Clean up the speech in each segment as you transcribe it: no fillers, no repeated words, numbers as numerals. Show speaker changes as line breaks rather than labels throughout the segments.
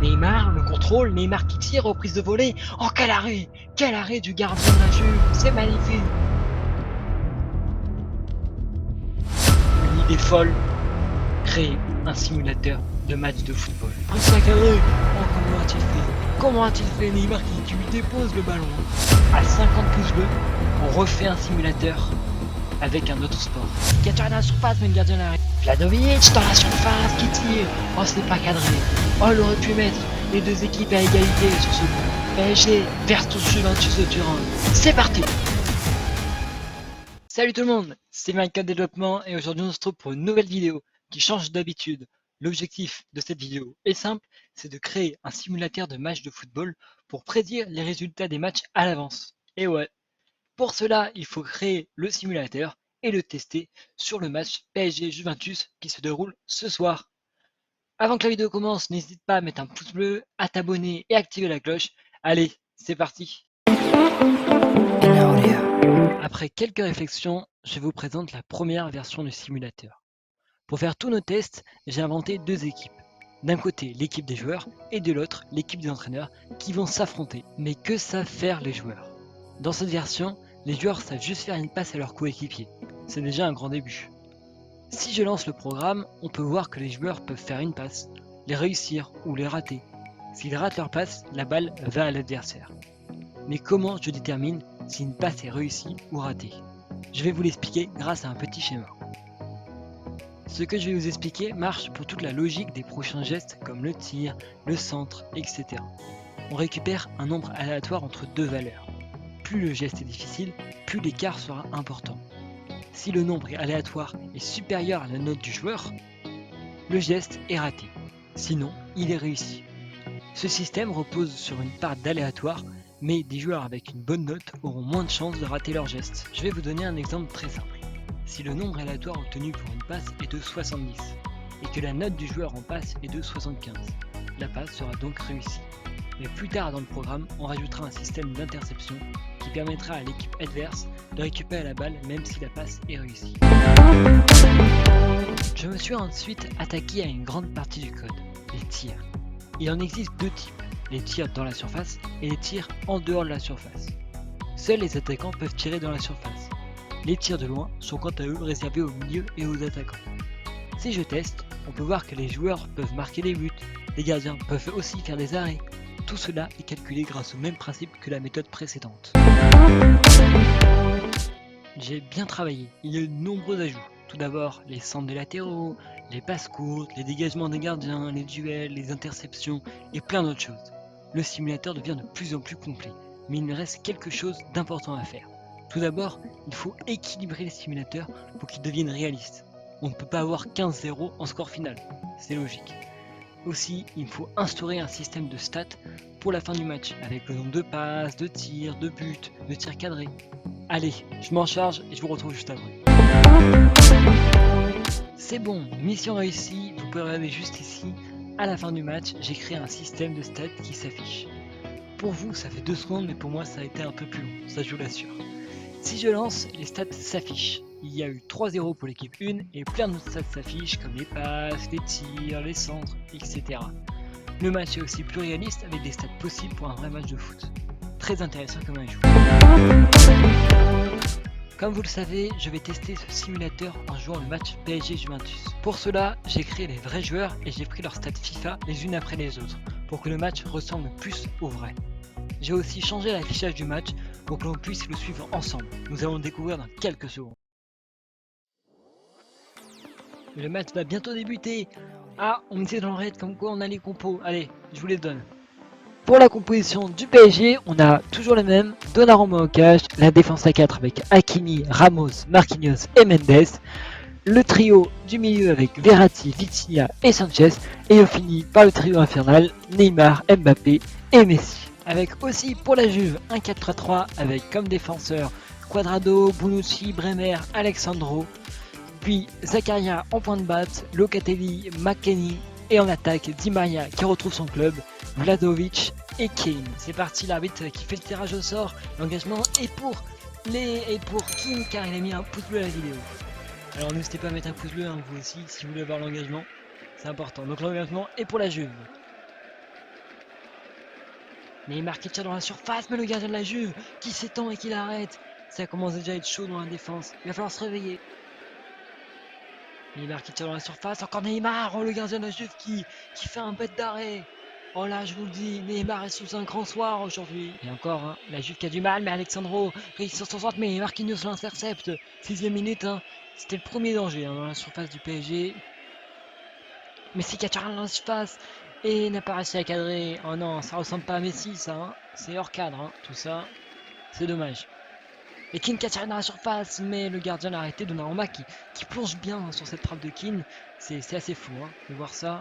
Neymar, le contrôle, Neymar qui tire, reprise de volée. Oh quel arrêt! Quel arrêt du gardien de la Juve! C'est magnifique! Une idée folle, créer un simulateur de match de football. Un sac à dos. Oh comment a-t-il fait? Comment a-t-il fait Neymar qui lui dépose le ballon? À 50 pouces bleus, on refait un simulateur avec un autre sport. Gardien dans la surface, mais le gardien l'arrête. Vladovic dans la surface qui tire. Oh c'est pas cadré. Oh il aurait pu mettre les deux équipes à égalité sur ce coup. PSG versus Juventus de Turin. C'est parti. Salut tout le monde, c'est Minecraft Développement et aujourd'hui on se retrouve pour une nouvelle vidéo qui change d'habitude. L'objectif de cette vidéo est simple, c'est de créer un simulateur de match de football pour prédire les résultats des matchs à l'avance. Et ouais, pour cela il faut créer le simulateur et le tester sur le match PSG-Juventus qui se déroule ce soir. Avant que la vidéo commence, n'hésite pas à mettre un pouce bleu, à t'abonner et activer la cloche. Allez, c'est parti. Après quelques réflexions, je vous présente la première version du simulateur. Pour faire tous nos tests, j'ai inventé deux équipes. D'un côté, l'équipe des joueurs et de l'autre, l'équipe des entraîneurs qui vont s'affronter. Mais que savent faire les joueurs? Dans cette version, les joueurs savent juste faire une passe à leur coéquipier. C'est déjà un grand début. Si je lance le programme, on peut voir que les joueurs peuvent faire une passe, les réussir ou les rater. S'ils ratent leur passe, la balle va à l'adversaire. Mais comment je détermine si une passe est réussie ou ratée? Je vais vous l'expliquer grâce à un petit schéma. Ce que je vais vous expliquer marche pour toute la logique des prochains gestes comme le tir, le centre, etc. On récupère un nombre aléatoire entre deux valeurs. Plus le geste est difficile, plus l'écart sera important. Si le nombre aléatoire est supérieur à la note du joueur, le geste est raté. Sinon, il est réussi. Ce système repose sur une part d'aléatoire, mais des joueurs avec une bonne note auront moins de chances de rater leur geste. Je vais vous donner un exemple très simple. Si le nombre aléatoire obtenu pour une passe est de 70 et que la note du joueur en passe est de 75, la passe sera donc réussie. Mais plus tard dans le programme, on rajoutera un système d'interception qui permettra à l'équipe adverse de récupérer la balle même si la passe est réussie. Je me suis ensuite attaqué à une grande partie du code, les tirs. Il en existe deux types, les tirs dans la surface et les tirs en dehors de la surface. Seuls les attaquants peuvent tirer dans la surface. Les tirs de loin sont quant à eux réservés au milieu et aux attaquants. Si je teste, on peut voir que les joueurs peuvent marquer des buts, les gardiens peuvent aussi faire des arrêts. Tout cela est calculé grâce au même principe que la méthode précédente. J'ai bien travaillé, il y a eu de nombreux ajouts. Tout d'abord, les centres des latéraux, les passes courtes, les dégagements des gardiens, les duels, les interceptions et plein d'autres choses. Le simulateur devient de plus en plus complet, mais il me reste quelque chose d'important à faire. Tout d'abord, il faut équilibrer les simulateurs pour qu'ils deviennent réalistes. On ne peut pas avoir 15-0 en score final, c'est logique. Aussi, il faut instaurer un système de stats pour la fin du match, avec le nombre de passes, de tirs, de buts, de tirs cadrés. Allez, je m'en charge et je vous retrouve juste après. C'est bon, mission réussie, vous pouvez regarder juste ici. À la fin du match, j'ai créé un système de stats qui s'affiche. Pour vous, ça fait 2 secondes, mais pour moi, ça a été un peu plus long, ça je vous l'assure. Si je lance, les stats s'affichent. Il y a eu 3-0 pour l'équipe 1 et plein d'autres stats s'affichent comme les passes, les tirs, les centres, etc. Le match est aussi plus réaliste avec des stats possibles pour un vrai match de foot. Très intéressant comme ajout. Comme vous le savez, je vais tester ce simulateur en jouant le match PSG-Juventus. Pour cela, j'ai créé les vrais joueurs et j'ai pris leurs stats FIFA les unes après les autres pour que le match ressemble plus au vrai. J'ai aussi changé l'affichage du match pour que l'on puisse le suivre ensemble. Nous allons le découvrir dans quelques secondes. Le match va bientôt débuter. Ah, on me disait dans le raid comme quoi on a les compos. Allez, je vous les donne. Pour la composition du PSG, on a toujours les mêmes. Donnarumma au cash, la défense à 4 avec Hakimi, Ramos, Marquinhos et Mendes. Le trio du milieu avec Verratti, Vitinha et Sanchez. Et on finit par le trio infernal, Neymar, Mbappé et Messi. Avec aussi pour la Juve un 4-3-3 avec comme défenseur Quadrado, Bonucci, Bremer, Alexandro. Puis Zakaria en point de batte, Locatelli, McKennie et en attaque Di Maria qui retrouve son club, Vladovic et Kane. C'est parti, l'arbitre qui fait le tirage au sort. L'engagement est pour Kim car il a mis un pouce bleu à la vidéo. Alors n'hésitez pas à mettre un pouce bleu, hein, vous aussi, si vous voulez avoir l'engagement. C'est important. Donc l'engagement est pour la Juve. Neymar qui tire dans la surface, mais le gardien de la Juve qui s'étend et qui l'arrête. Ça commence déjà à être chaud dans la défense. Il va falloir se réveiller. Neymar qui tire dans la surface, encore Neymar, oh, le gardien de la Juve qui fait un bête d'arrêt. Oh là, je vous le dis, Neymar est sous un grand soir aujourd'hui. Et encore, hein, la Juve qui a du mal, mais Alexandro réussit sur son centre, mais Marquinhos l'intercepte. 6ème minute, hein, c'était le premier danger hein, dans la surface du PSG. Messi qui a tiré dans la surface et n'a pas réussi à cadrer. Oh non, ça ressemble pas à Messi ça, hein. C'est hors cadre, hein, tout ça. C'est dommage. Et Keane qui a tiré dans la surface, mais le gardien l'a arrêté. Donnarumma qui plonge bien sur cette frappe de Keane. C'est assez fou hein, de voir ça.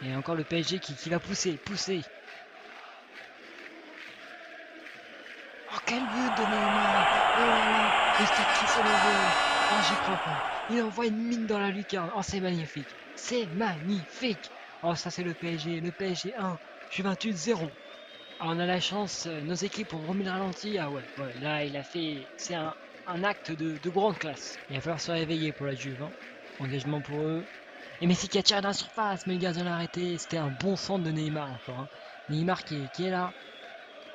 Et encore le PSG qui va pousser. Oh quel but de Neymar. Oh là là, le stade qui s'est levé. Oh j'y crois pas. Il envoie une mine dans la lucarne. Oh c'est magnifique. C'est magnifique. Oh ça c'est le PSG 1, Juventus 0. Ah, on a la chance, nos équipes ont remis le ralenti. Ah ouais, là il a fait. C'est un acte de grande classe. Il va falloir se réveiller pour la Juve. Hein. Engagement pour eux. Et Messi qui a tiré dans la surface, mais le gardien l'a arrêté. C'était un bon centre de Neymar encore. Hein. Neymar qui est là.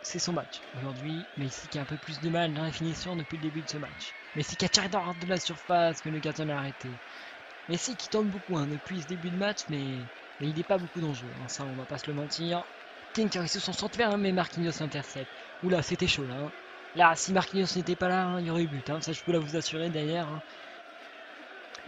C'est son match aujourd'hui. Messi qui a un peu plus de mal dans la finition depuis le début de ce match. Messi qui a tiré dans de la surface, mais le gardien l'a arrêté. Messi qui tente beaucoup hein, depuis ce début de match, mais il n'est pas beaucoup dangereux. Hein, ça, on va pas se le mentir. King qui a réussi son centre vers, mais Marquinhos intercepte. Oula, c'était chaud là. Hein. Là, si Marquinhos n'était pas là, hein, il y aurait eu but. Hein. Ça, je peux vous assurer d'ailleurs. Hein.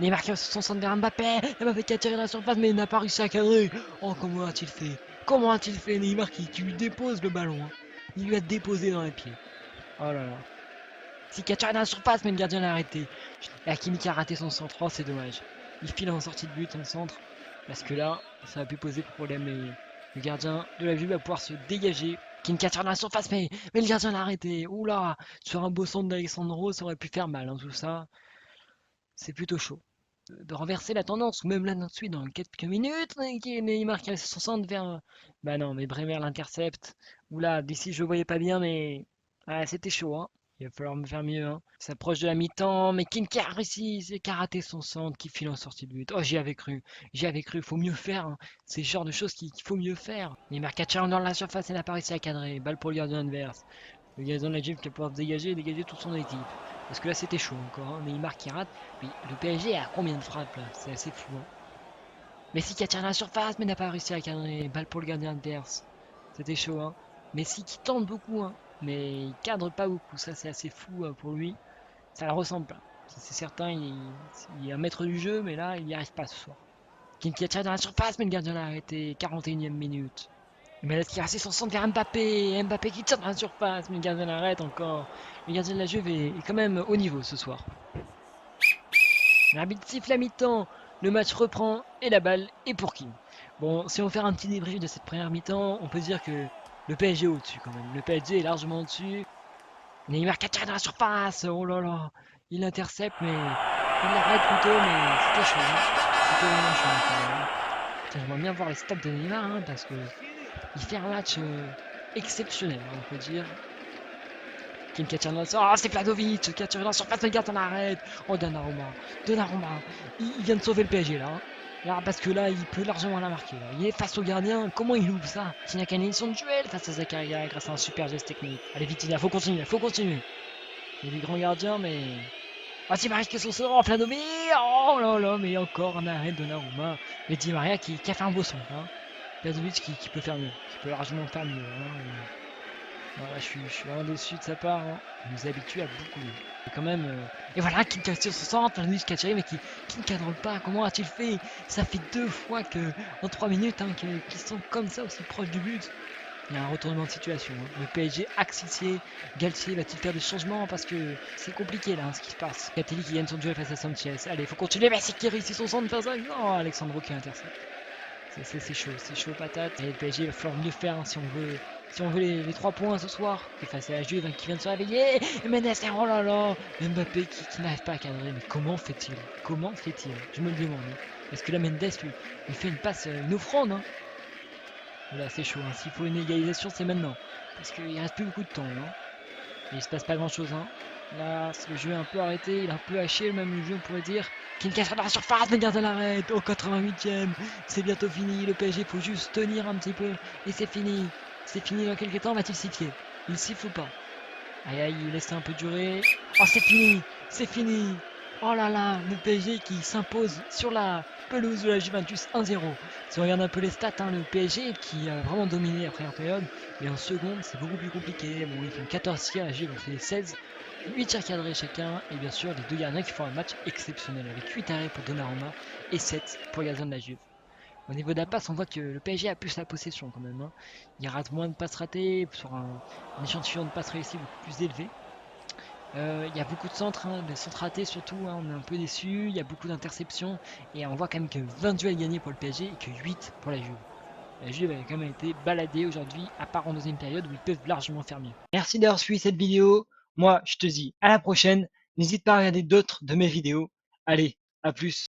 Mais Marquinhos son centre vers Mbappé. Mbappé qui a tiré dans la surface, mais il n'a pas réussi à cadrer. Oh, comment a-t-il fait? Comment a-t-il fait Neymar qui lui dépose le ballon hein. Il lui a déposé dans les pieds. Oh là là. Si qui a tiré dans la surface, mais le gardien l'a arrêté. Et Hakimi qui a raté son centre. Oh, c'est dommage. Il file en sortie de but en centre. Parce que là, ça a pu poser problème. Et le gardien de la Juve va pouvoir se dégager. Qui a tiré dans la surface, mais le gardien l'a arrêté. Oula, sur un beau centre d'Alexandro, ça aurait pu faire mal. Hein, tout ça, c'est plutôt chaud. De renverser la tendance, ou même là tout de suite dans quelques minutes, Neymar qui a son centre vers. Bah non, mais Bremer l'intercepte. Oula, d'ici je le voyais pas bien, mais c'était chaud. Hein. Il va falloir me faire mieux. Hein. Il s'approche de la mi-temps, mais King qui a réussi, qui a raté son centre, qui file en sortie de but. Oh, j'y avais cru, faut mieux faire. Hein. C'est le genre de choses qu'il faut mieux faire. Neymar qui a tiré dans la surface et n'a pas réussi à cadrer. Balle pour le gardien adverse. Le gardien de la Juve qui va pouvoir se dégager et dégager toute son équipe. Parce que là c'était chaud encore. Hein. Neymar qui rate. Mais le PSG a combien de frappes là? C'est assez fou. Hein. Messi qui a tiré dans la surface mais n'a pas réussi à cadrer. Balle pour le gardien adverse. C'était chaud. Hein. Messi qui tente beaucoup. Hein mais il cadre pas beaucoup, ça c'est assez fou pour lui, ça le ressemble pas. C'est certain, il est un maître du jeu, mais là il n'y arrive pas ce soir. Qui a tiré dans la surface, mais le gardien l'a arrêté, 41ème minute. Mais là qui a resté son centre vers Mbappé, Mbappé qui tire dans la surface, mais le gardien l'arrête encore. Le gardien de la Juve est quand même au niveau ce soir. L'arbitre siffle à mi-temps, le match reprend et la balle est pour qui? Bon, si on fait un petit débrief de cette première mi-temps, on peut dire que le PSG est au-dessus quand même. Le PSG est largement au-dessus. Neymar qui a tiré dans la surface, oh là là, il intercepte mais il l'arrête plutôt, mais c'était chaud. Hein. C'était vraiment chaud quand même. J'aimerais bien voir les stats de Neymar hein, parce que il fait un match exceptionnel, hein, on peut dire. Kim qui a tiré dans la surface, oh c'est Vlahovic qui a tiré dans la surface, le gars on arrête. Oh Donnarumma, il vient de sauver le PSG là. Hein. Là, parce que là, il peut largement la marquer. Là. Il est face au gardien. Comment il loupe ça? Il n'a qu'à gagner son duel face à Zakaria grâce à un super geste technique. Allez, vite, il faut continuer, Il y a des grands gardiens, mais. Ah, Di Maria qui se rend en plein dommage. Oh là là, mais encore un arrêt de Donnarumma. Mais Di Maria qui a fait un beau son. Hein. Vlahovic qui peut faire mieux. Qui peut largement faire mieux. Hein. Voilà, je suis vraiment déçu de sa part. Hein. Il nous habitue à beaucoup mieux. Et quand même. Et voilà, qui tire sur son centre, Vlahovic qui a tiré, mais qui ne cadre pas. Comment a-t-il fait? Ça fait 2 fois que en 3 minutes hein, qu'ils sont comme ça aussi proches du but. Il y a un retournement de situation. Hein. Le PSG axissier. Galtier va-t-il faire des changements? Parce que c'est compliqué là hein, ce qui se passe. Catelli qui gagne son duel face à Sanchez. Allez, faut continuer. Messi qui réussit son centre face à. Non, Alexandro qui intercepte. C'est chaud patate. Et le PSG va falloir mieux faire hein, si on veut les 3 points ce soir. Et face à la Juve hein, qui vient de se réveiller. Et Mendes, oh là là. Mbappé qui n'arrive pas à cadrer. Mais comment fait-il? Je me le demande. Hein. Est-ce que la Mendes lui fait une passe, une offrande hein. Là c'est chaud, hein. S'il faut une égalisation c'est maintenant. Parce qu'il reste plus beaucoup de temps. Hein. Mais il se passe pas grand chose. Hein. Là, le jeu est un peu arrêté, il a un peu haché, même le jeu, on pourrait dire. Qui casse dans la surface, mais gardien l'arrête au 88e. C'est bientôt fini. Le PSG, faut juste tenir un petit peu. Et c'est fini. C'est fini dans quelques temps. Va-t-il siffler? Il siffle ou pas? Aïe aïe, il laisse un peu durer. Oh, c'est fini. C'est fini. Oh là là, le PSG qui s'impose sur la pelouse de la Juventus 1-0. Si on regarde un peu les stats, hein, le PSG qui a vraiment dominé la première période, mais en seconde c'est beaucoup plus compliqué. Bon, ils font 14 tirs, la Juve en fait 16, 8 tirs cadrés chacun, et bien sûr les deux gardiens qui font un match exceptionnel avec 8 arrêts pour Donnarumma et 7 pour le gardien de la Juve. Au niveau de la passe, on voit que le PSG a plus la possession quand même. Hein. Il rate moins de passes ratées sur un échantillon de passes réussies beaucoup plus élevé. Il y a beaucoup de centres, hein, de centres ratés surtout, hein, on est un peu déçu. Il y a beaucoup d'interceptions et on voit quand même que 20 duels gagnés pour le PSG et que 8 pour la Juve. La Juve a quand même été baladée aujourd'hui, à part en deuxième période où ils peuvent largement faire mieux. Merci d'avoir suivi cette vidéo. Moi, je te dis à la prochaine. N'hésite pas à regarder d'autres de mes vidéos. Allez, à plus.